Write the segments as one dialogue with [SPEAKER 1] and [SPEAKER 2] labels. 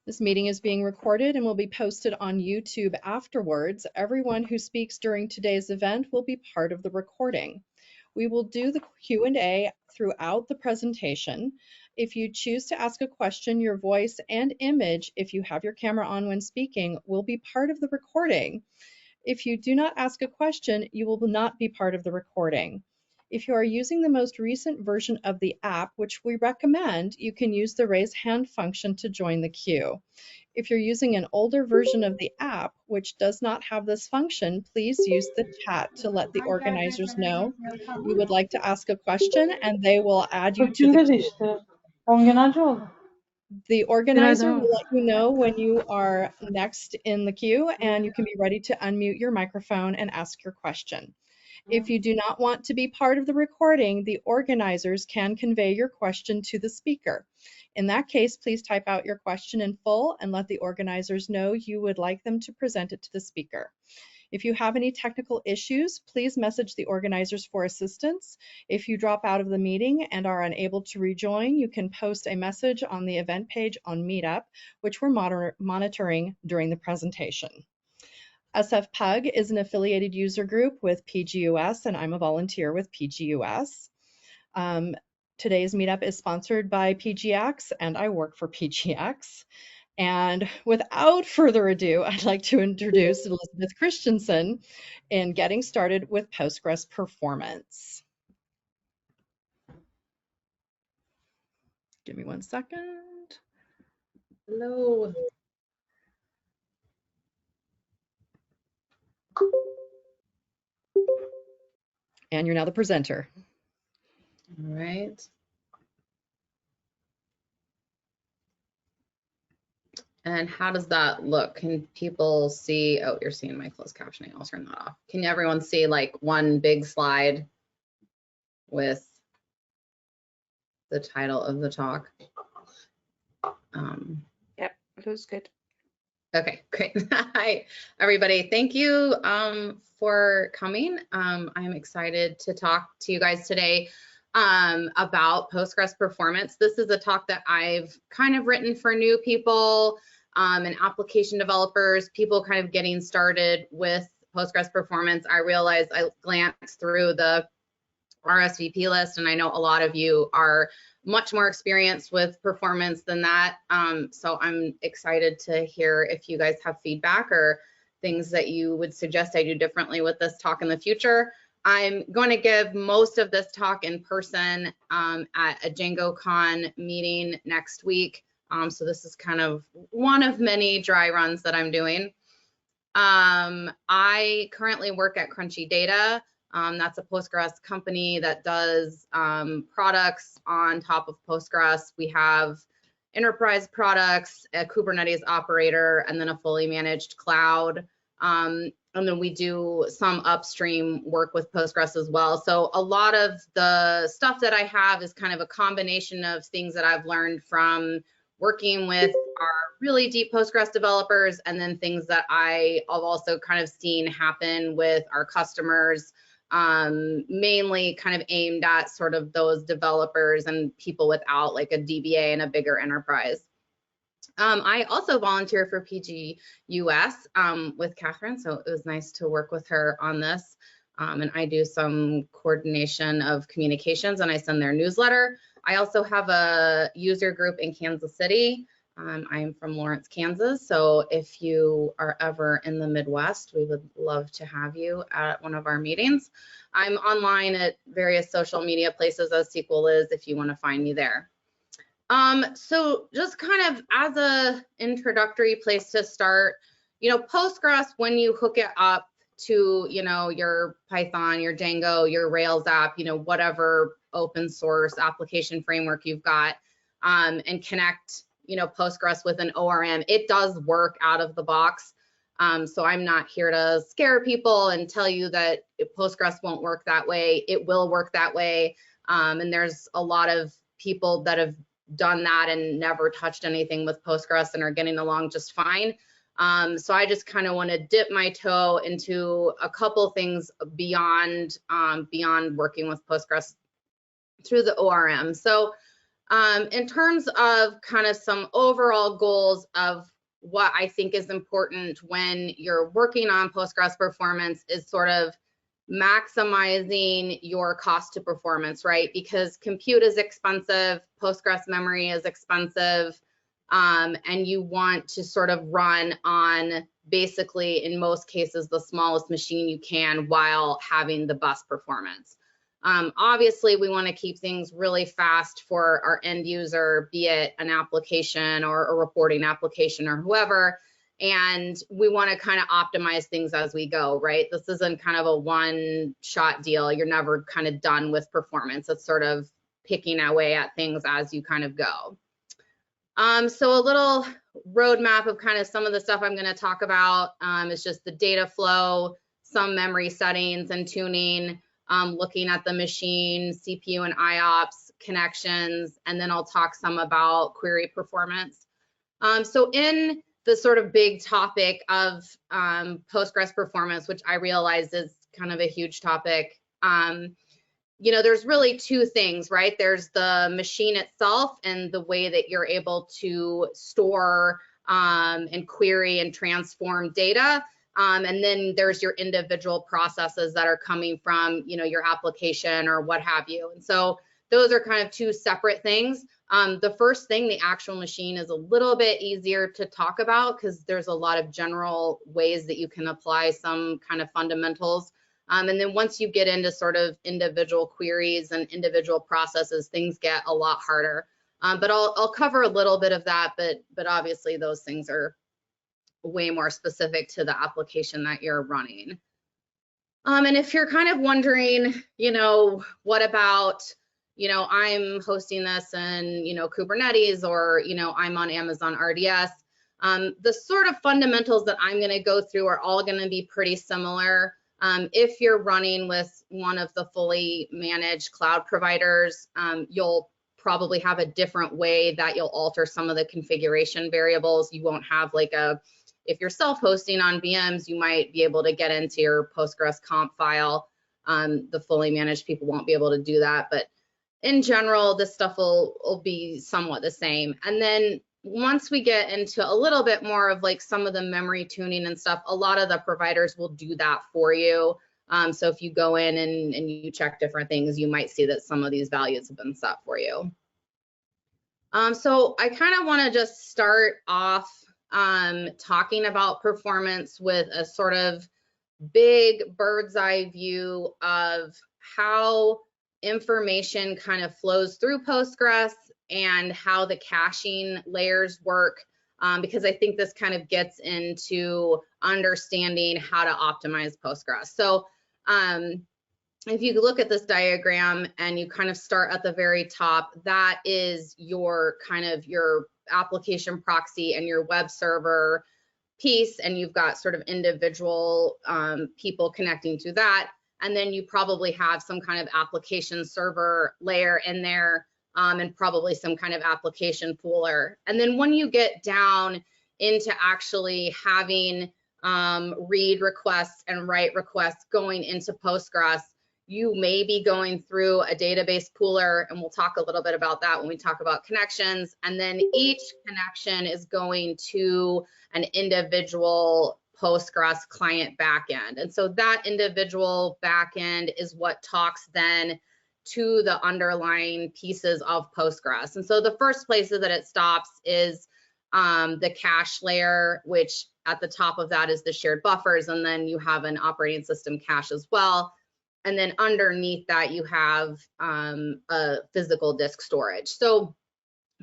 [SPEAKER 1] This meeting is being recorded and will be posted on YouTube afterwards. Everyone who speaks during today's event will be part of the recording. We will do the Q&A throughout the presentation. If you choose to ask a question, your voice and image, if you have your camera on when speaking, will be part of the recording. If you do not ask a question, you will not be part of the recording. If you are using the most recent version of the app, which we recommend, you can use the raise hand function to join the queue. If you're using an older version of the app, which does not have this function, please use the chat to let the organizers know you would like to ask a question, and they will add you to the queue. The organizer will let you know when you are next in the queue, and you can be ready to unmute your microphone and ask your question. If you do not want to be part of the recording, the organizers can convey your question to the speaker. In that case, please type out your question in full and let the organizers know you would like them to present it to the speaker. If you have any technical issues, please message the organizers for assistance. If you drop out of the meeting and are unable to rejoin, you can post a message on the event page on Meetup, which we're monitoring during the presentation. SFPUG is an affiliated user group with PGUS, and I'm a volunteer with PGUS. Today's meetup is sponsored by PGX, and I work for PGX. And without further ado, I'd like to introduce Elizabeth Christensen in getting started with Postgres performance. Give me 1 second.
[SPEAKER 2] Hello.
[SPEAKER 1] And you're now the presenter.
[SPEAKER 2] All right. And how does that look? Can people see? Oh, you're seeing my closed captioning. I'll turn that off. Can everyone see like one big slide with the title of the talk?
[SPEAKER 3] Yep, it was good.
[SPEAKER 2] Okay, great. Hi, everybody. Thank you for coming. I'm excited to talk to you guys today about Postgres performance. This is a talk that I've kind of written for new people and application developers, people kind of getting started with Postgres performance. I realized I glanced through the RSVP list, and I know a lot of you are much more experienced with performance than that. So I'm excited to hear if you guys have feedback or things that you would suggest I do differently with this talk in the future. I'm going to give most of this talk in person at a DjangoCon meeting next week. So this is kind of one of many dry runs that I'm doing. I currently work at Crunchy Data. That's a Postgres company that does products on top of Postgres. We have enterprise products, a Kubernetes operator, and then a fully managed cloud. And then we do some upstream work with Postgres as well. So a lot of the stuff that I have is kind of a combination of things that I've learned from working with our really deep Postgres developers, and then things that I've also kind of seen happen with our customers, mainly kind of aimed at sort of those developers and people without like a DBA and a bigger enterprise. I also volunteer for PGUS with Catherine, so it was nice to work with her on this. And I do some coordination of communications, and I send their newsletter. I also have a user group in Kansas City. I'm from Lawrence, Kansas, so if you are ever in the Midwest, we would love to have you at one of our meetings. I'm online at various social media places as SQL is if you want to find me there. So just kind of as a introductory place to start, you know, Postgres, when you hook it up to, you know, your Python, your Django, your Rails app, you know, whatever open source application framework you've got, and connect, you know, Postgres with an ORM, it does work out of the box. So I'm not here to scare people and tell you that Postgres won't work that way. It will work that way. And there's a lot of people that have done that and never touched anything with Postgres and are getting along just fine. So I just kind of want to dip my toe into a couple things beyond working with Postgres through the ORM. So In terms of kind of some overall goals of what I think is important when you're working on Postgres performance is sort of maximizing your cost to performance, right? Because compute is expensive, Postgres memory is expensive, and you want to sort of run on basically, in most cases, the smallest machine you can while having the best performance. Obviously, we want to keep things really fast for our end user, be it an application or a reporting application or whoever, and we want to kind of optimize things as we go, right? This isn't kind of a one-shot deal. You're never kind of done with performance. It's sort of picking away at things as you kind of go. So a little roadmap of kind of some of the stuff I'm going to talk about is just the data flow, some memory settings and tuning, looking at the machine, CPU and IOPS connections, and then I'll talk some about query performance. So in the sort of big topic of Postgres performance, which I realize is kind of a huge topic, you know, there's really two things, right? There's the machine itself and the way that you're able to store and query and transform data. And then there's your individual processes that are coming from, you know, your application or what have you. And so those are kind of two separate things. The first thing, the actual machine, is a little bit easier to talk about because there's a lot of general ways that you can apply some kind of fundamentals. And then once you get into sort of individual queries and individual processes, things get a lot harder. But I'll cover a little bit of that, but obviously those things are way more specific to the application that you're running. And if you're kind of wondering, you know, what about, you know, I'm hosting this in, you know, Kubernetes, or, you know, I'm on Amazon RDS, the sort of fundamentals that I'm going to go through are all going to be pretty similar. If you're running with one of the fully managed cloud providers, you'll probably have a different way that you'll alter some of the configuration variables. You won't have like if you're self-hosting on VMs, you might be able to get into your Postgres comp file. The fully managed people won't be able to do that, but in general, this stuff will be somewhat the same. And then once we get into a little bit more of like some of the memory tuning and stuff, a lot of the providers will do that for you. So if you go in and you check different things, you might see that some of these values have been set for you. So I kind of want to just start off talking about performance with a sort of big bird's eye view of how information kind of flows through Postgres and how the caching layers work, because I think this kind of gets into understanding how to optimize Postgres. So if you look at this diagram and you kind of start at the very top, that is your kind of your application proxy and your web server piece, and you've got sort of individual people connecting to that. And then you probably have some kind of application server layer in there, and probably some kind of application pooler. And then when you get down into actually having read requests and write requests going into Postgres, you may be going through a database pooler, and we'll talk a little bit about that when we talk about connections. And then each connection is going to an individual Postgres client backend. And so that individual backend is what talks then to the underlying pieces of Postgres. And so the first place that it stops is the cache layer, which at the top of that is the shared buffers, and then you have an operating system cache as well. And then underneath that, you have a physical disk storage. So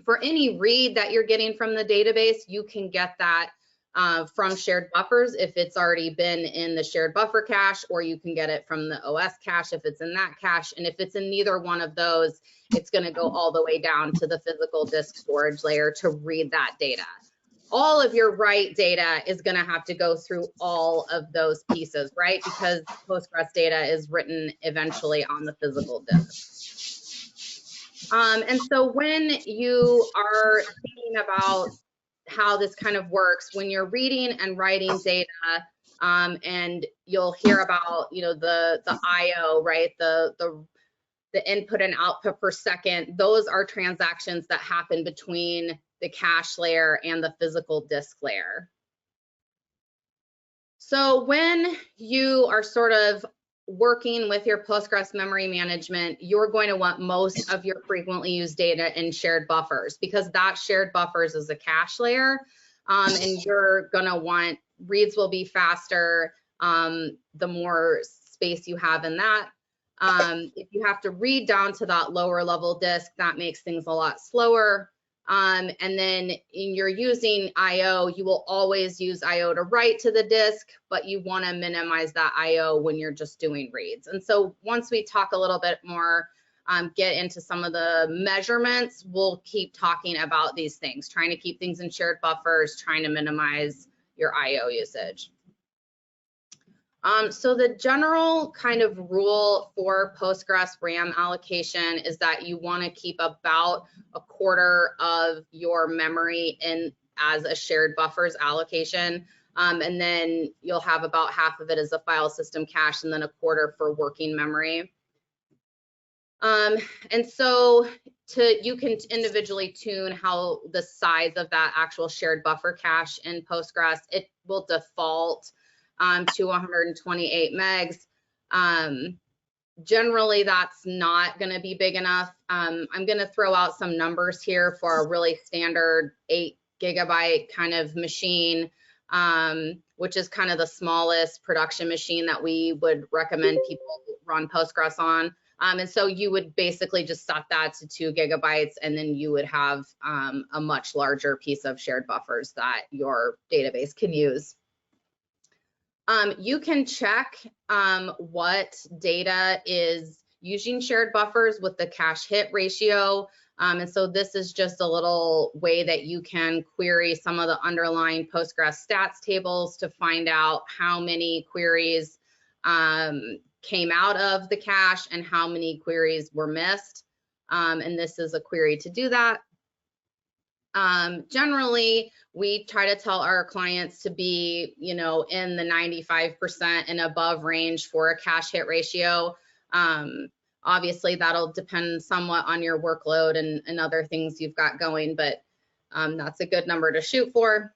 [SPEAKER 2] for any read that you're getting from the database, you can get that from shared buffers if it's already been in the shared buffer cache, or you can get it from the OS cache if it's in that cache. And if it's in neither one of those, it's going to go all the way down to the physical disk storage layer to read that data. All of your write data is going to have to go through all of those pieces, right? Because Postgres data is written eventually on the physical disk. And so when you are thinking about how this kind of works, when you're reading and writing data, and you'll hear about, you know, the IO, right? The the input and output per second, those are transactions that happen between the cache layer and the physical disk layer. So when you are sort of working with your Postgres memory management, you're going to want most of your frequently used data in shared buffers, because that shared buffers is a cache layer, and you're going to want reads will be faster the more space you have in that. If you have to read down to that lower level disk, that makes things a lot slower. And then you're using IO, you will always use IO to write to the disk, but you want to minimize that IO when you're just doing reads. And so once we talk a little bit more, get into some of the measurements, we'll keep talking about these things, trying to keep things in shared buffers, trying to minimize your IO usage. So the general kind of rule for Postgres RAM allocation is that you want to keep about a quarter of your memory in as a shared buffers allocation, and then you'll have about half of it as a file system cache, and then a quarter for working memory. And so you can individually tune how the size of that actual shared buffer cache in Postgres. It will default to 128 megs. Generally, that's not going to be big enough. I'm going to throw out some numbers here for a really standard 8 gigabyte kind of machine, which is kind of the smallest production machine that we would recommend people run Postgres on. And so you would basically just set that to 2 gigabytes, and then you would have a much larger piece of shared buffers that your database can use. You can check what data is using shared buffers with the cache hit ratio. And so this is just a little way that you can query some of the underlying Postgres stats tables to find out how many queries came out of the cache and how many queries were missed. And this is a query to do that. Generally, we try to tell our clients to be, in the 95% and above range for a cache hit ratio. Obviously, that'll depend somewhat on your workload and other things you've got going, but that's a good number to shoot for.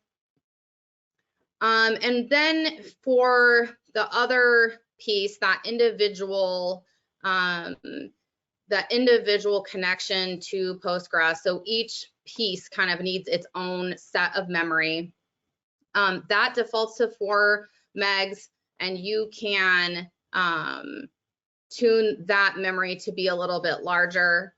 [SPEAKER 2] And then for the other piece, that individual connection to Postgres. So each piece kind of needs its own set of memory. That defaults to 4 megs, and you can tune that memory to be a little bit larger.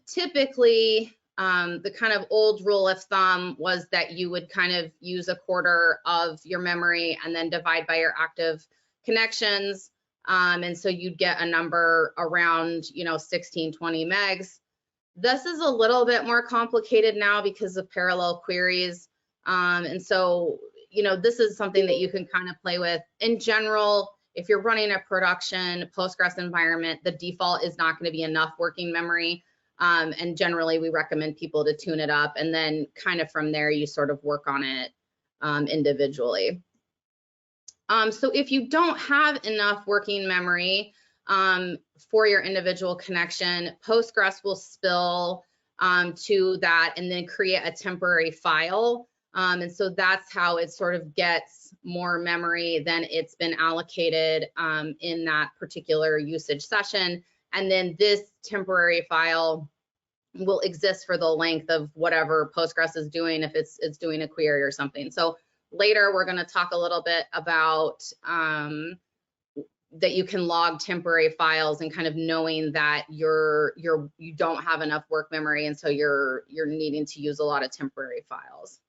[SPEAKER 2] Typically, the kind of old rule of thumb was that you would kind of use a quarter of your memory and then divide by your active connections. And so you'd get a number around, 16, 20 megs. This is a little bit more complicated now because of parallel queries. And so, this is something that you can kind of play with. In general, if you're running a production Postgres environment, the default is not going to be enough working memory. And generally, we recommend people to tune it up. And then kind of from there, you sort of work on it individually. So if you don't have enough working memory for your individual connection, Postgres will spill to that and then create a temporary file. And so that's how it sort of gets more memory than it's been allocated in that particular usage session. And then this temporary file will exist for the length of whatever Postgres is doing, if it's doing a query or something. So later, we're going to talk a little bit about that you can log temporary files and kind of knowing that you don't have enough work memory, and so you're needing to use a lot of temporary files.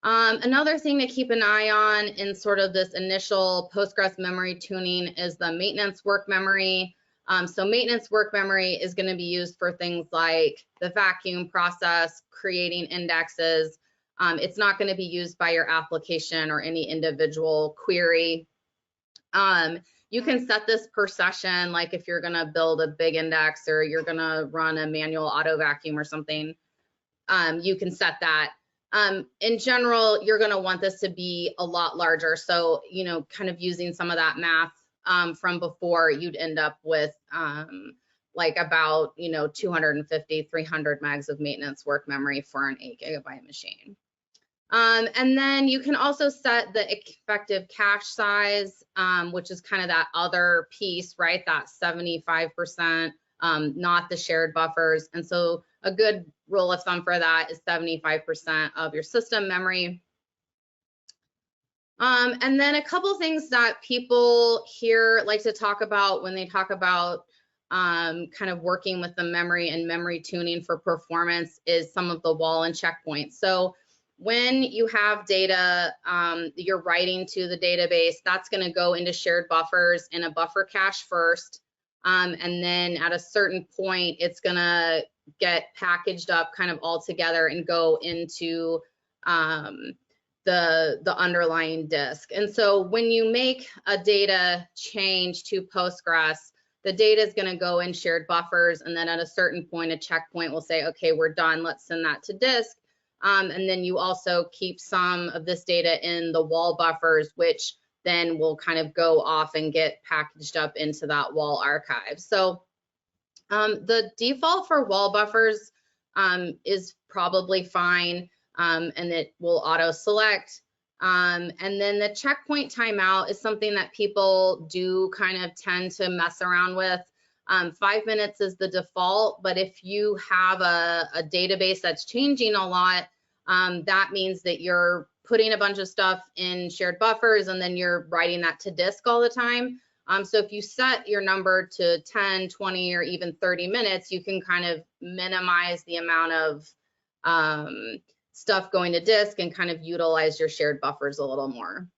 [SPEAKER 2] Another thing to keep an eye on in sort of this initial Postgres memory tuning is the maintenance work memory. So maintenance work memory is going to be used for things like the vacuum process, creating indexes. It's not going to be used by your application or any individual query. You can set this per session, like if you're going to build a big index or you're going to run a manual auto vacuum or something, you can set that. In general, you're going to want this to be a lot larger. So, kind of using some of that math from before, you'd end up with like about 250, 300 megs of maintenance work memory for an 8 GB machine. And then you can also set the effective cache size, which is kind of that other piece, right? That 75%, not the shared buffers. And so a good rule of thumb for that is 75% of your system memory. And then a couple things that people here like to talk about when they talk about kind of working with the memory and memory tuning for performance is some of the wall and checkpoints. So when you have data you're writing to the database, that's going to go into shared buffers in a buffer cache first. And then at a certain point, it's going to get packaged up kind of all together and go into the underlying disk. And so when you make a data change to Postgres, the data is going to go in shared buffers, and then at a certain point, a checkpoint will say, okay, we're done, let's send that to disk. And then you also keep some of this data in the wall buffers, which then will kind of go off and get packaged up into that wall archive. So the default for wall buffers is probably fine, and it will auto select. And then the checkpoint timeout is something that people do kind of tend to mess around with. 5 minutes is the default, but if you have a database that's changing a lot, that means that you're putting a bunch of stuff in shared buffers and then you're writing that to disk all the time. So if you set your number to 10, 20, or even 30 minutes, you can kind of minimize the amount of stuff going to disk and kind of utilize your shared buffers a little more.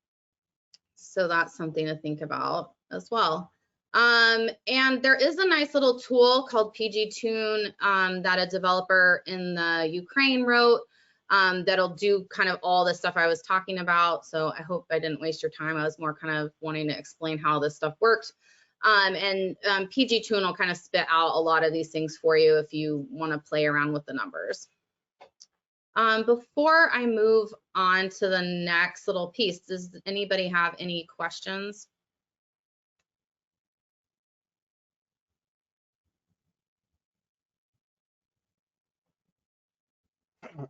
[SPEAKER 2] So that's something to think about as well. And there is a nice little tool called PGTune that a developer in the Ukraine wrote that'll do kind of all the stuff I was talking about. So I hope I didn't waste your time. I was more kind of wanting to explain how this stuff worked. And PGTune will kind of spit out a lot of these things for you if you want to play around with the numbers. Before I move on to the next little piece, does anybody have any questions?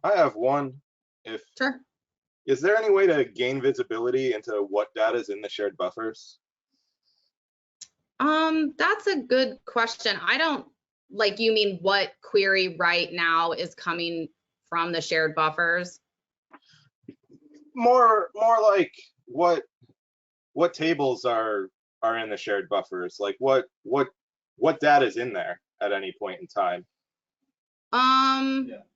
[SPEAKER 3] I have one.
[SPEAKER 2] Sure.
[SPEAKER 3] Is there any way to gain visibility into what data is in the shared buffers?
[SPEAKER 2] That's a good question. I don't, like, you mean what query right now is coming from the shared buffers?
[SPEAKER 3] More like what tables are in the shared buffers? Like what data is in there at any point in time?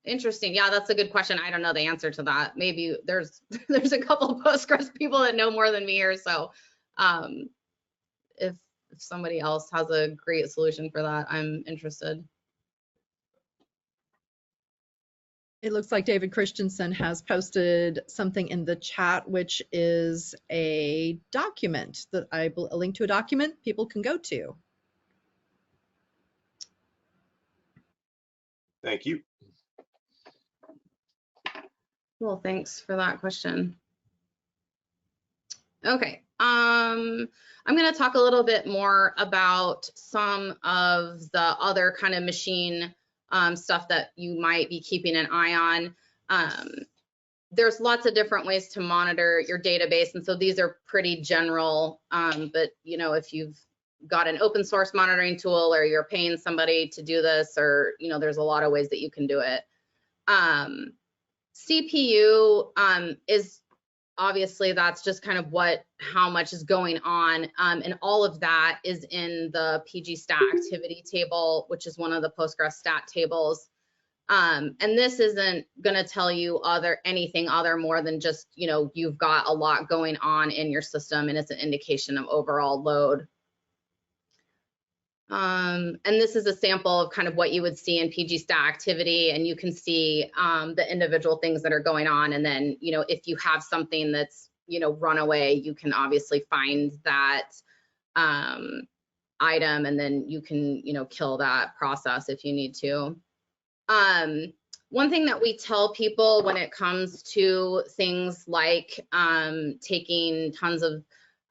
[SPEAKER 2] Interesting. Yeah, that's a good question. I don't know the answer to that. Maybe there's a couple of Postgres people that know more than me here. So if somebody else has a great solution for that, I'm interested.
[SPEAKER 1] It looks like David Christensen has posted something in the chat, which is a document that a link to a document people can go to.
[SPEAKER 3] Thank you.
[SPEAKER 2] Well, thanks for that question. Okay, I'm going to talk a little bit more about some of the other kind of machine stuff that you might be keeping an eye on. There's lots of different ways to monitor your database, and so these are pretty general, but if you've got an open source monitoring tool or you're paying somebody to do this, or there's a lot of ways that you can do it. CPU is obviously, that's just kind of how much is going on, and all of that is in the PG stat activity table, which is one of the Postgres stat tables. And this isn't going to tell you anything more than just you've got a lot going on in your system, and it's an indication of overall load. And this is a sample of kind of what you would see in PG stat activity, and you can see the individual things that are going on. And then, if you have something that's, run away, you can obviously find that item, and then you can, kill that process if you need to. One thing that we tell people when it comes to things like taking tons of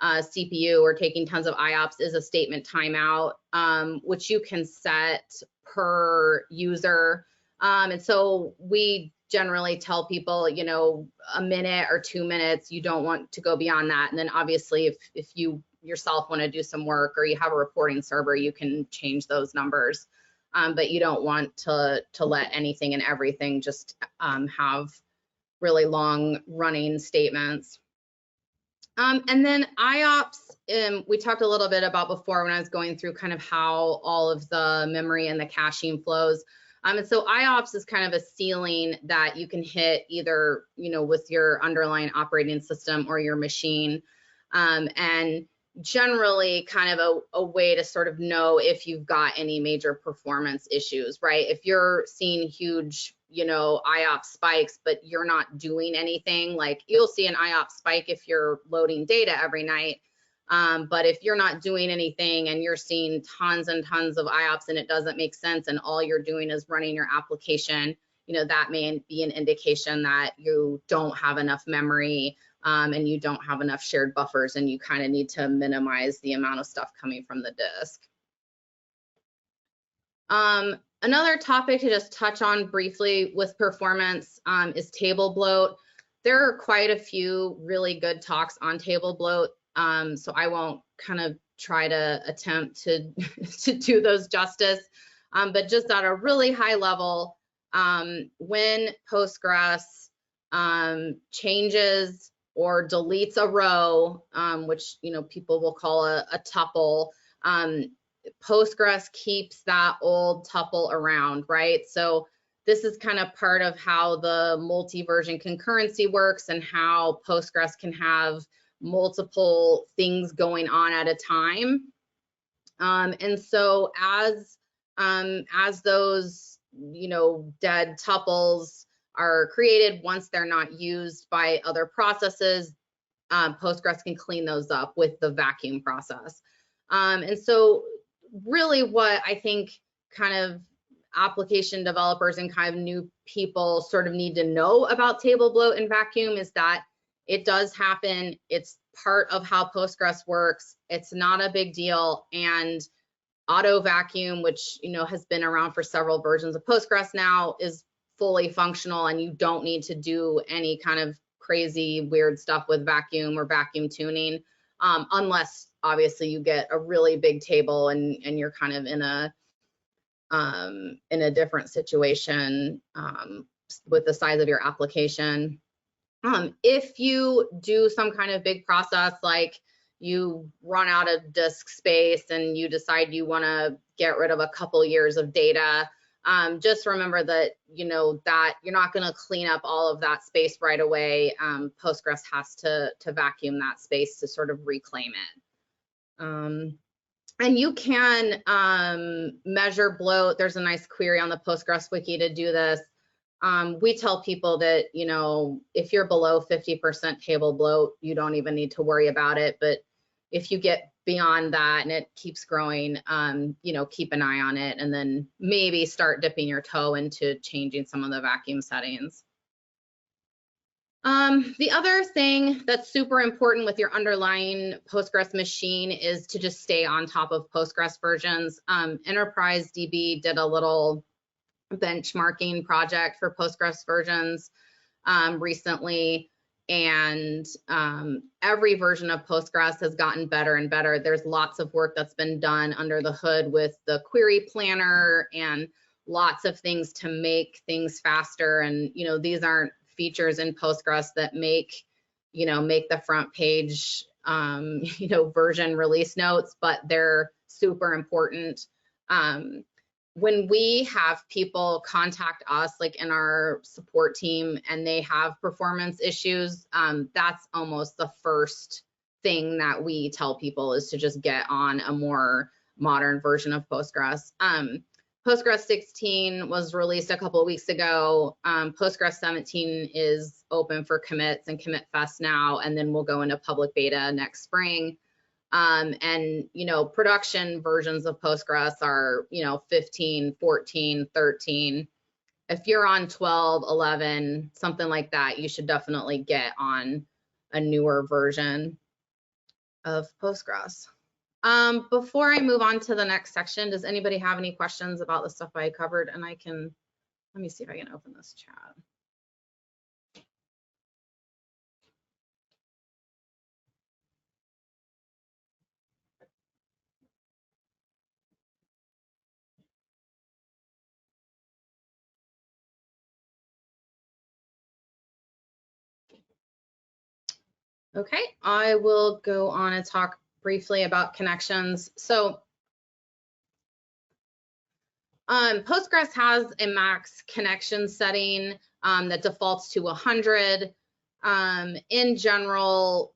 [SPEAKER 2] CPU or taking tons of IOPS is a statement timeout, which you can set per user. And so we generally tell people, you know, a minute or 2 minutes, you don't want to go beyond that. And then obviously if you yourself want to do some work or you have a reporting server, you can change those numbers. But you don't want to let anything and everything just have really long running statements. And then IOPS, we talked a little bit about before when I was going through kind of how all of the memory and the caching flows. And so IOPS is kind of a ceiling that you can hit either, you know, with your underlying operating system or your machine. And generally kind of a way to sort of know if you've got any major performance issues, right? If you're seeing huge, you know, IOPS spikes, but you're not doing anything, like you'll see an IOPS spike if you're loading data every night. But if you're not doing anything and you're seeing tons and tons of IOPS and it doesn't make sense and all you're doing is running your application, you know, that may be an indication that you don't have enough memory and you don't have enough shared buffers and you kind of need to minimize the amount of stuff coming from the disk. Another topic to just touch on briefly with performance is table bloat. There are quite a few really good talks on table bloat, so I won't kind of try to attempt to, to do those justice, but just at a really high level, when Postgres changes or deletes a row, which, you know, people will call a tuple, Postgres keeps that old tuple around, right? So this is kind of part of how the multi-version concurrency works and how Postgres can have multiple things going on at a time. And so as those, you know, dead tuples are created, once they're not used by other processes, Postgres can clean those up with the vacuum process. And so really what I think kind of application developers and kind of new people sort of need to know about table bloat and vacuum is that it does happen. It's part of how Postgres works. It's not a big deal. And auto vacuum, which, you know, has been around for several versions of Postgres now, is fully functional, and you don't need to do any kind of crazy weird stuff with vacuum or vacuum tuning, unless obviously you get a really big table and you're kind of in a different situation with the size of your application. If you do some kind of big process, like you run out of disk space and you decide you want to get rid of a couple years of data, just remember that, you know, that you're not going to clean up all of that space right away. Postgres has to vacuum that space to sort of reclaim it. And you can measure bloat. There's a nice query on the Postgres wiki to do this. We tell people that, you know, if you're below 50% table bloat, you don't even need to worry about it. But if you get beyond that and it keeps growing, you know, keep an eye on it and then maybe start dipping your toe into changing some of the vacuum settings. The other thing that's super important with your underlying Postgres machine is to just stay on top of Postgres versions. Enterprise DB did a little benchmarking project for Postgres versions recently, and every version of Postgres has gotten better and better. There's lots of work that's been done under the hood with the query planner and lots of things to make things faster. And, you know, these aren't features in Postgres that make, you know, make the front page, you know, version release notes, but they're super important. When we have people contact us, like in our support team, and they have performance issues, that's almost the first thing that we tell people is to just get on a more modern version of Postgres. Postgres 16 was released a couple of weeks ago. Postgres 17 is open for commits and commit fest now, and then we'll go into public beta next spring. And, you know, production versions of Postgres are, you know, 15, 14, 13. If you're on 12, 11, something like that, you should definitely get on a newer version. of Postgres. Before I move on to the next section, does anybody have any questions about the stuff I covered? And I can, let me see if I can open this chat. Okay, I will go on and talk briefly about connections. So Postgres has a max connection setting that defaults to 100. In general,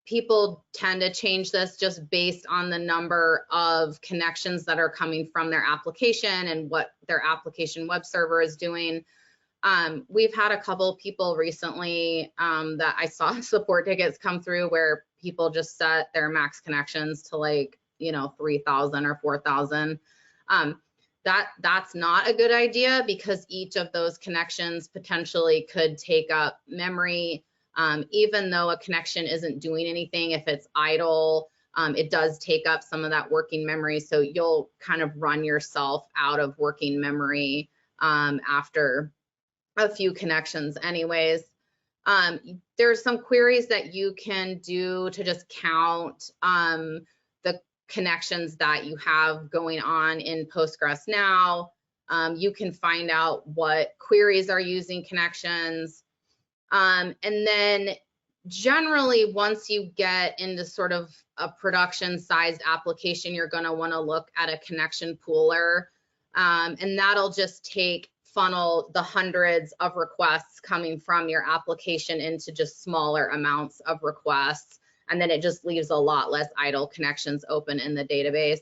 [SPEAKER 2] people tend to change this just based on the number of connections that are coming from their application and what their application web server is doing. We've had a couple people recently that I saw support tickets come through where people just set their max connections to like, 3,000 or 4,000. That's not a good idea because each of those connections potentially could take up memory. Even though a connection isn't doing anything, if it's idle, it does take up some of that working memory. So you'll kind of run yourself out of working memory after a few connections anyways. There's some queries that you can do to just count the connections that you have going on in Postgres now. You can find out what queries are using connections. And then generally, once you get into sort of a production sized application, you're going to want to look at a connection pooler. And that'll just funnel the hundreds of requests coming from your application into just smaller amounts of requests. And then it just leaves a lot less idle connections open in the database.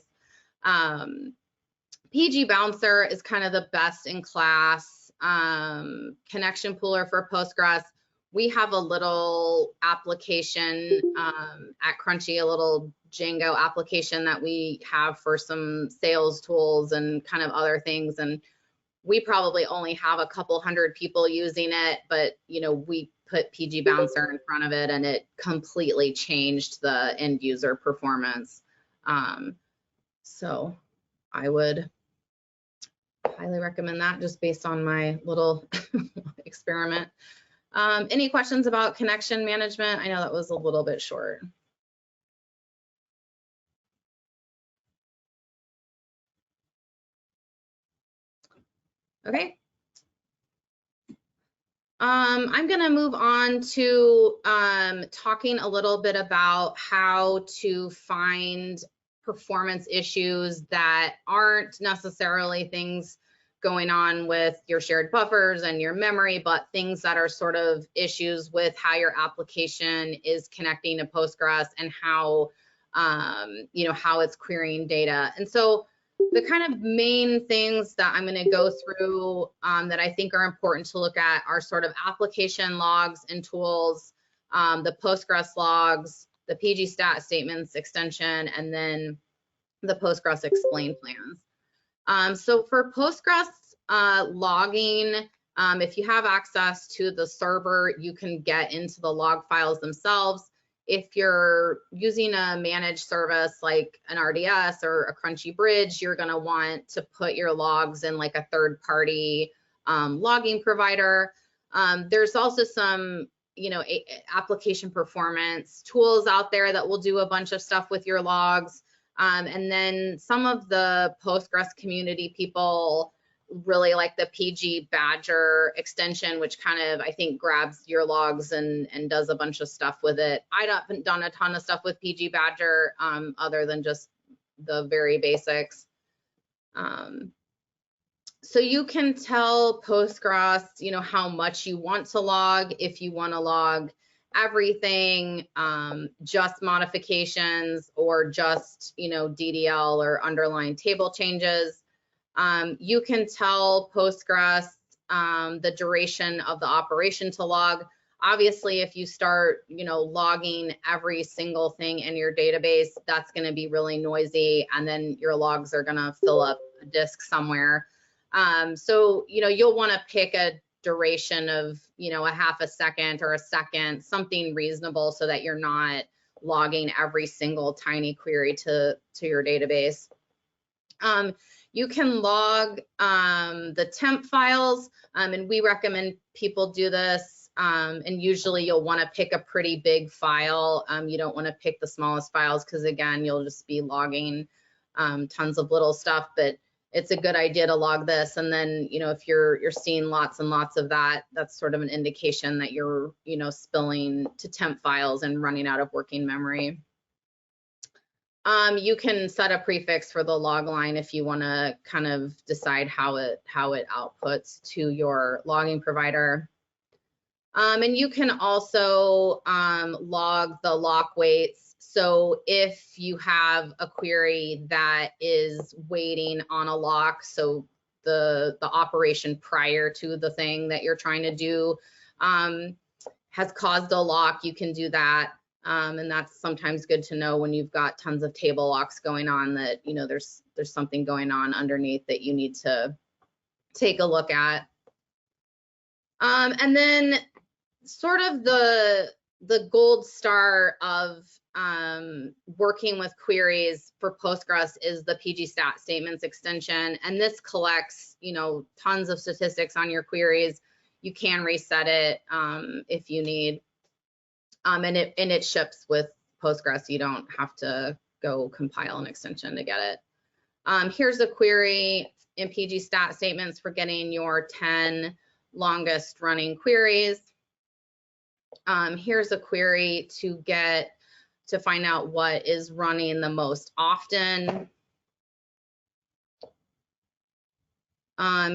[SPEAKER 2] PG Bouncer is kind of the best in class connection pooler for Postgres. We have a little application at Crunchy, a little Django application that we have for some sales tools and kind of other things. And we probably only have a couple hundred people using it, but we put PG Bouncer in front of it and it completely changed the end user performance. So I would highly recommend that just based on my little experiment. Any questions about connection management? I know that was a little bit short. Okay. I'm going to move on to talking a little bit about how to find performance issues that aren't necessarily things going on with your shared buffers and your memory, but things that are sort of issues with how your application is connecting to Postgres and how, how it's querying data. And so the kind of main things that I'm going to go through that I think are important to look at are sort of application logs and tools, the Postgres logs, the PG stat statements extension, and then the Postgres explain plans. So for Postgres logging, if you have access to the server, you can get into the log files themselves. If you're using a managed service like an RDS or a Crunchy Bridge, you're going to want to put your logs in like a third-party logging provider. There's also some, application performance tools out there that will do a bunch of stuff with your logs. And then some of the Postgres community people really like the PG Badger extension, which kind of, I think, grabs your logs and does a bunch of stuff with it. I haven't done a ton of stuff with PG Badger other than just the very basics. So you can tell Postgres, how much you want to log, if you want to log everything, just modifications, or just, DDL or underlying table changes. You can tell Postgres the duration of the operation to log. Obviously, if you start, logging every single thing in your database, that's going to be really noisy, and then your logs are going to fill up a disk somewhere. So, you'll want to pick a duration of, a half a second or a second, something reasonable so that you're not logging every single tiny query to your database. You can log the temp files, and we recommend people do this, and usually you'll want to pick a pretty big file. You don't want to pick the smallest files because, again, you'll just be logging tons of little stuff, but it's a good idea to log this. And then, you know, if you're seeing lots and lots of that, that's sort of an indication that you're, you know, spilling to temp files and running out of working memory. You can set a prefix for the log line if you want to kind of decide how it outputs to your logging provider. And you can also log the lock waits. So if you have a query that is waiting on a lock, so the operation prior to the thing that you're trying to do has caused a lock, you can do that. And that's sometimes good to know when you've got tons of table locks going on, that, you know, there's something going on underneath that you need to take a look at. And then sort of the gold star of working with queries for Postgres is the pgstat statements extension. And this collects, you know, tons of statistics on your queries. You can reset it if you need. And it ships with Postgres. You don't have to go compile an extension to get it. Here's a query in pgstat statements for getting your 10 longest running queries. Here's a query to find out what is running the most often.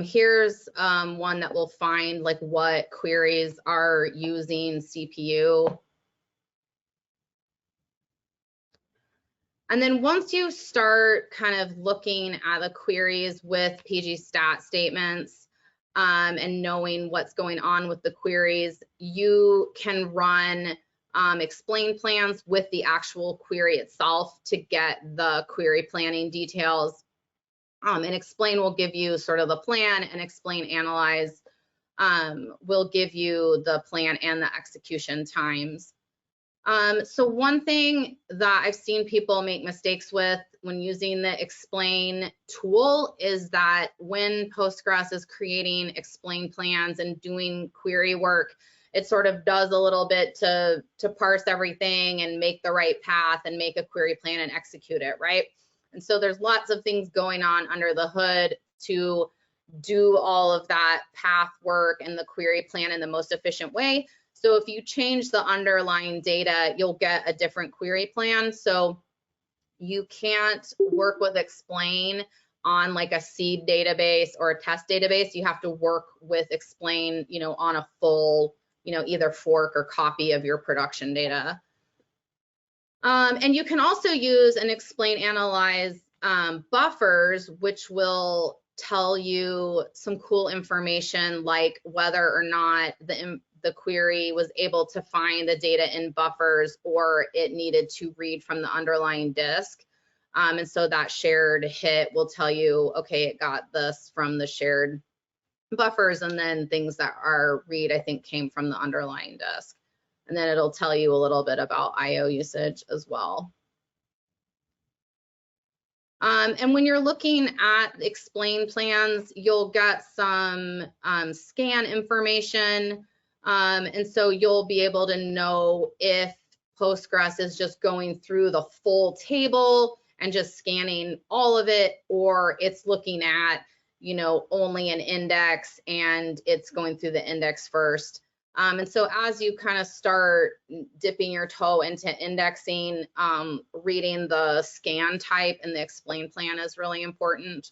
[SPEAKER 2] Here's one that will find like what queries are using CPU. And then once you start kind of looking at the queries with pgstat statements and knowing what's going on with the queries, you can run explain plans with the actual query itself to get the query planning details. And explain will give you sort of the plan, and explain analyze will give you the plan and the execution times. So one thing that I've seen people make mistakes with when using the explain tool is that when Postgres is creating explain plans and doing query work, it sort of does a little bit to parse everything and make the right path and make a query plan and execute it, right? And so there's lots of things going on under the hood to do all of that path work and the query plan in the most efficient way. So if you change the underlying data, you'll get a different query plan. So you can't work with explain on like a seed database or a test database. You have to work with explain, you know, on a full, you know, either fork or copy of your production data. And you can also use and explain analyze buffers, which will tell you some cool information like whether or not the query was able to find the data in buffers or it needed to read from the underlying disk. And so that shared hit will tell you, okay, it got this from the shared buffers, and then things that are read, I think, came from the underlying disk. And then it'll tell you a little bit about IO usage as well. And when you're looking at explain plans, you'll get some scan information. And so you'll be able to know if Postgres is just going through the full table and just scanning all of it, or it's looking at, you know, only an index and it's going through the index first. And so as you kind of start dipping your toe into indexing, reading the scan type and the explain plan is really important.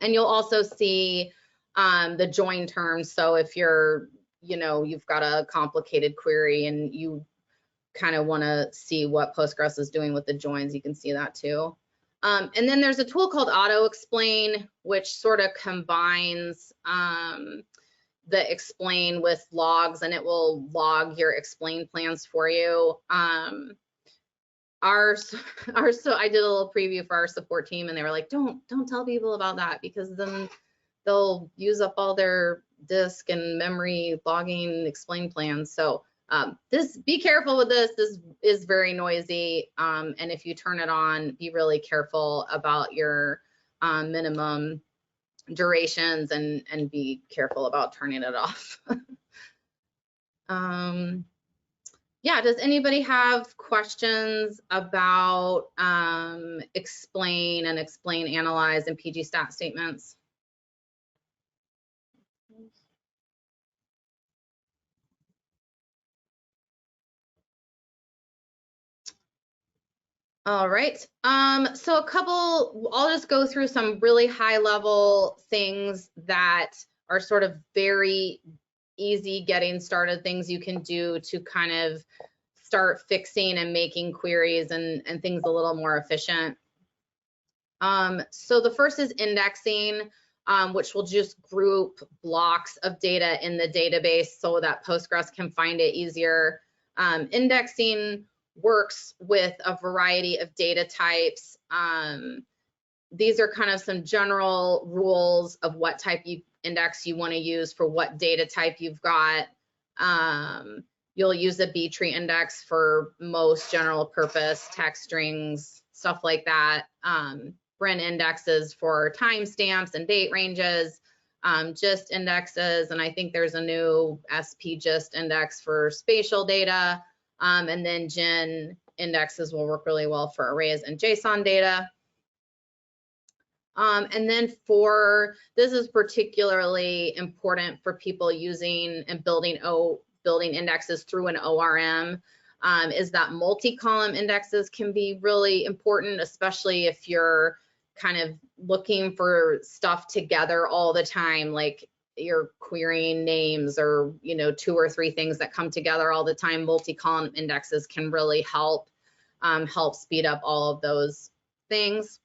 [SPEAKER 2] And you'll also see the join terms. So if you're, you know, you've got a complicated query and you kind of want to see what Postgres is doing with the joins, you can see that too. And then there's a tool called Auto Explain, which sort of combines the explain with logs, and it will log your explain plans for you. So I did a little preview for our support team, and they were like, don't tell people about that, because then they'll use up all their disk and memory logging explain plans. So Be careful with this. This is very noisy. And if you turn it on, be really careful about your minimum durations and be careful about turning it off. Yeah, does anybody have questions about explain, analyze, and PG stat statements? All right, so I'll just go through some really high level things that are sort of very easy getting started things you can do to kind of start fixing and making queries and things a little more efficient. So the first is indexing, which will just group blocks of data in the database so that Postgres can find it easier. Indexing works with a variety of data types. These are kind of some general rules of what type index you want to use for what data type you've got. You'll use a B tree index for most general purpose text strings, stuff like that. Brin indexes for timestamps and date ranges, gist indexes, and I think there's a new SP gist index for spatial data. And then gen indexes will work really well for arrays and JSON data. And then this is particularly important for people using and building indexes through an ORM, is that multi-column indexes can be really important, especially if you're kind of looking for stuff together all the time, like you're querying names or 2 or 3 things that come together all the time. Multi-column indexes can really help speed up all of those things.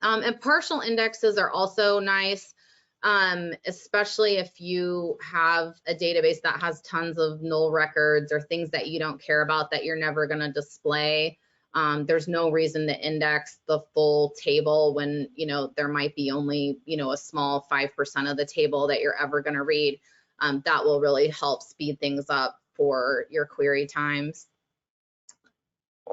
[SPEAKER 2] And partial indexes are also nice, especially if you have a database that has tons of null records or things that you don't care about that you're never going to display. There's no reason to index the full table when there might be only a small 5% of the table that you're ever going to read. That will really help speed things up for your query times.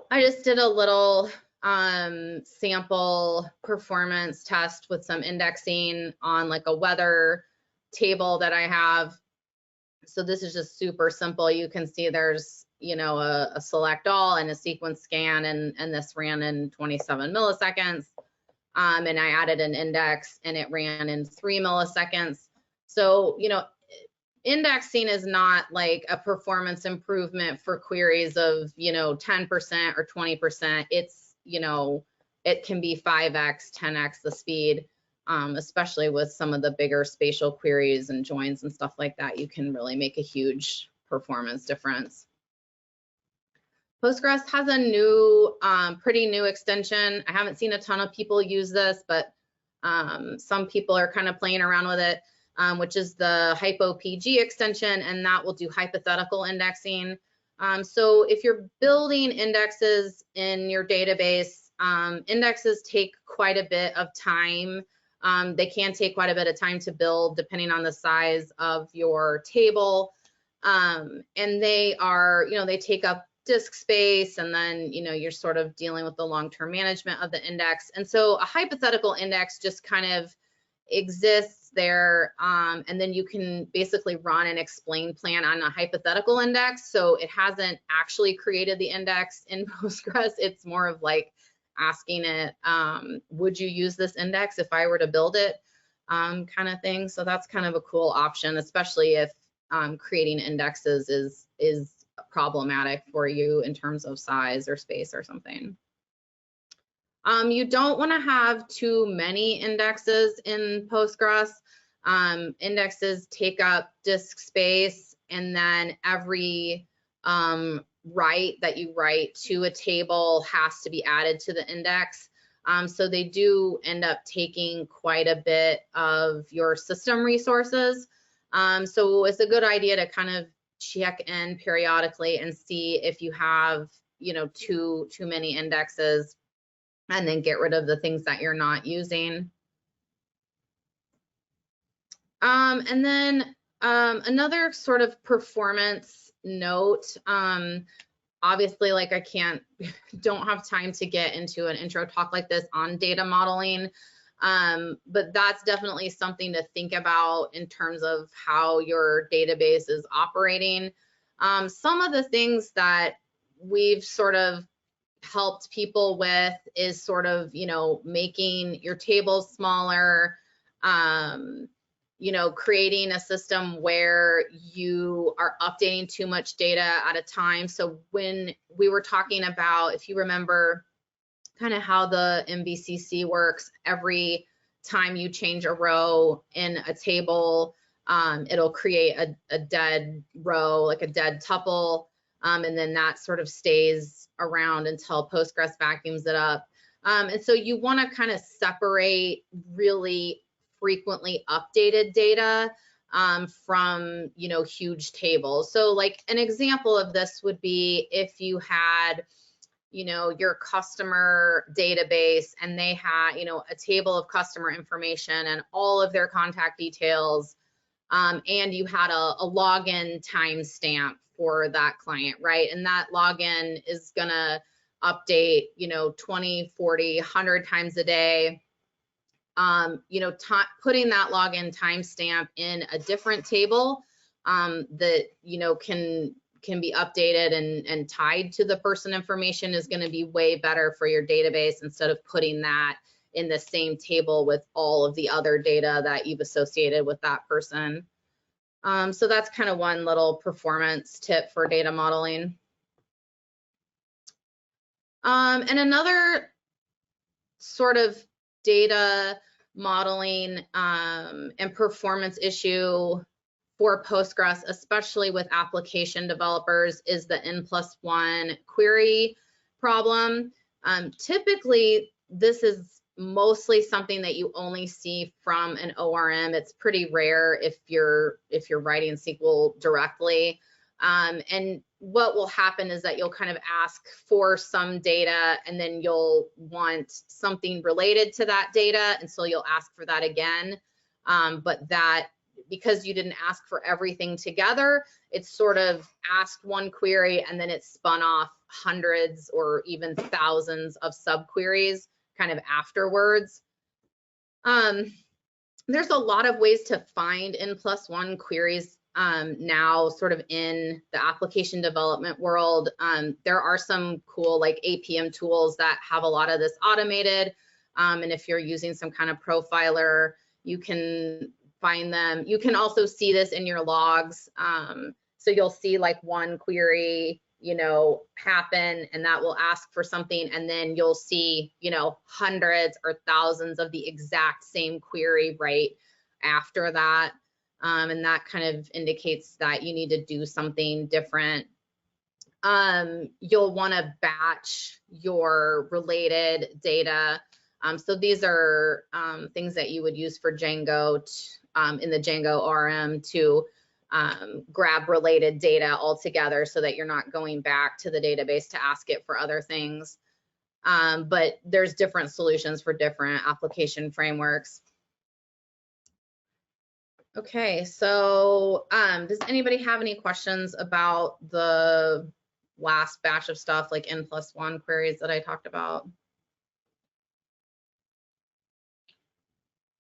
[SPEAKER 2] I just did a little sample performance test with some indexing on like a weather table that I have. So this is just super simple. You can see there's a select all and a sequence scan, and this ran in 27 milliseconds. And I added an index and it ran in 3 milliseconds. So indexing is not like a performance improvement for queries of 10% or 20%. It's it can be 5x, 10x the speed, especially with some of the bigger spatial queries and joins and stuff like that. You can really make a huge performance difference. Postgres has a new, pretty new extension. I haven't seen a ton of people use this, but some people are kind of playing around with it, which is the HypoPG extension, and that will do hypothetical indexing. So if you're building indexes in your database, indexes take quite a bit of time. They can take quite a bit of time to build depending on the size of your table. And they are, they take up disk space, and then, you're sort of dealing with the long-term management of the index. And so a hypothetical index just kind of exists there, and then you can basically run an explain plan on a hypothetical index. So it hasn't actually created the index in Postgres. It's more of like asking it, would you use this index if I were to build it, kind of thing. So that's kind of a cool option, especially if creating indexes is problematic for you in terms of size or space or something. You don't want to have too many indexes in Postgres. Indexes take up disk space, and then every write that you write to a table has to be added to the index. So they do end up taking quite a bit of your system resources. So it's a good idea to kind of check in periodically and see if you have, too many indexes, and then get rid of the things that you're not using. And then another sort of performance note, obviously, like don't have time to get into an intro talk like this on data modeling, but that's definitely something to think about in terms of how your database is operating. Some of the things that we've sort of helped people with is sort of, making your tables smaller, creating a system where you are updating too much data at a time. So when we were talking about, if you remember kind of how the MVCC works, every time you change a row in a table, it'll create a dead row, like a dead tuple, and then that sort of stays around until Postgres vacuums it up. And so you want to kind of separate really frequently updated data from, huge tables. So like an example of this would be if you had, your customer database and they had, a table of customer information and all of their contact details, and you had a login timestamp for that client, right? And that login is gonna update, 20, 40, 100 times a day. Putting that login timestamp in a different table that, can be updated and tied to the person information is gonna be way better for your database instead of putting that in the same table with all of the other data that you've associated with that person. So that's kind of one little performance tip for data modeling. And another sort of data modeling and performance issue for Postgres, especially with application developers, is the N+1 query problem. Typically, this is mostly something that you only see from an ORM. It's pretty rare if you're writing SQL directly. And what will happen is that you'll kind of ask for some data and then you'll want something related to that data, and so you'll ask for that again. But that, because you didn't ask for everything together, it's sort of asked one query and then it's spun off hundreds or even thousands of subqueries kind of afterwards. There's a lot of ways to find N+1 queries now sort of in the application development world. There are some cool like APM tools that have a lot of this automated. And if you're using some kind of profiler, you can find them. You can also see this in your logs. So you'll see like one query, happen, and that will ask for something, and then you'll see, hundreds or thousands of the exact same query right after that. And that kind of indicates that you need to do something different. You'll want to batch your related data. So these are things that you would use for Django in the Django ORM to grab related data all together so that you're not going back to the database to ask it for other things. But there's different solutions for different application frameworks. Okay, so does anybody have any questions about the last batch of stuff like N+1 queries that I talked about?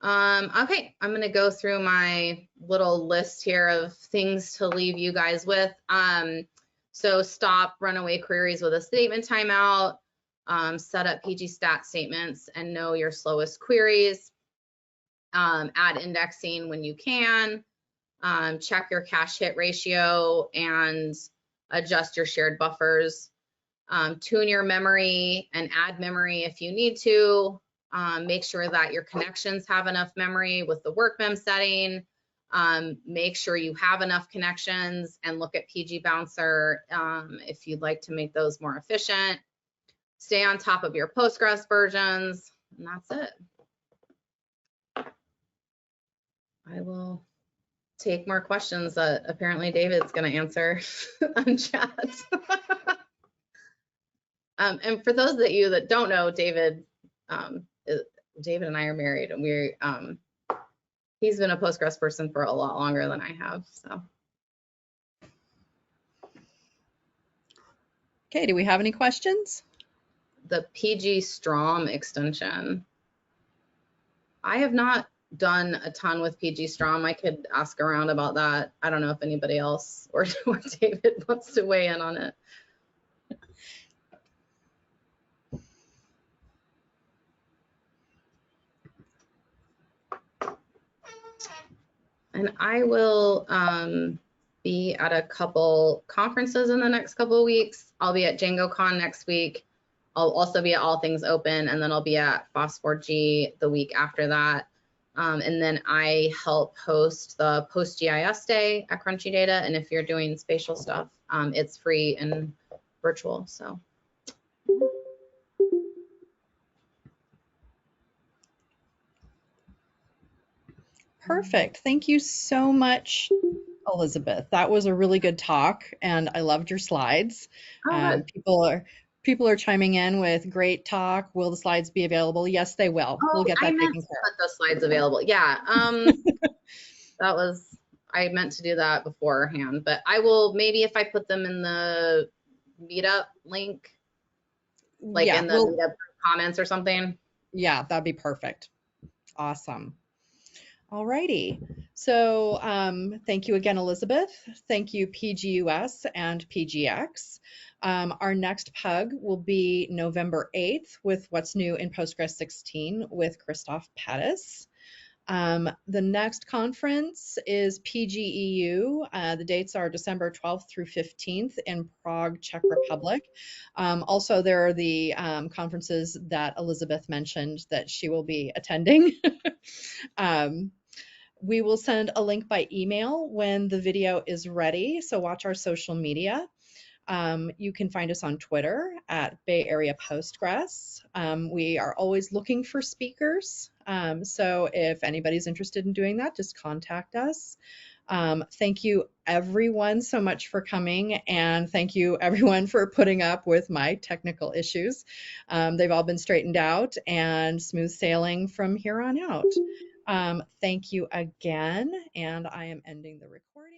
[SPEAKER 2] Okay, I'm gonna go through my little list here of things to leave you guys with. So stop runaway queries with a statement timeout, set up PG stat statements and know your slowest queries, add indexing when you can, check your cache hit ratio and adjust your shared buffers, tune your memory and add memory if you need to. Make sure that your connections have enough memory with the work mem setting. Make sure you have enough connections and look at PG Bouncer if you'd like to make those more efficient. Stay on top of your Postgres versions, and that's it. I will take more questions that apparently David's going to answer on chat. And for those of you that don't know, David and I are married, and he's been a Postgres person for a lot longer than I have. So
[SPEAKER 1] Okay, do we have any questions?
[SPEAKER 2] The PG Strom extension. I have not done a ton with PG Strom. I could ask around about that. I don't know if anybody else or David wants to weigh in on it. And I will be at a couple conferences in the next couple of weeks. I'll be at DjangoCon next week. I'll also be at All Things Open, and then I'll be at FOSS4G the week after that. And then I help host the post-GIS day at Crunchy Data. And if you're doing spatial stuff, it's free and virtual. So.
[SPEAKER 1] Perfect. Thank you so much, Elizabeth. That was a really good talk, and I loved your slides. People are chiming in with great talk. Will the slides be available? Yes, they will. We'll get that taken care of.
[SPEAKER 2] Put the slides available. Yeah. I meant to do that beforehand, but I will, maybe if I put them in the meetup link, like in the meetup comments or something.
[SPEAKER 1] Yeah, that'd be perfect. Awesome. All righty. So thank you again, Elizabeth. Thank you, PGUS and PGX. Our next PUG will be November 8th with What's New in Postgres 16 with Christoph Pettis. The next conference is PGEU. The dates are December 12th through 15th in Prague, Czech Republic. Also, there are the conferences that Elizabeth mentioned that she will be attending. We will send a link by email when the video is ready, so watch our social media. You can find us on Twitter at Bay Area Postgres. We are always looking for speakers, so if anybody's interested in doing that, just contact us. Thank you everyone so much for coming, and thank you everyone for putting up with my technical issues. They've all been straightened out and smooth sailing from here on out. Thank you again, and I am ending the recording.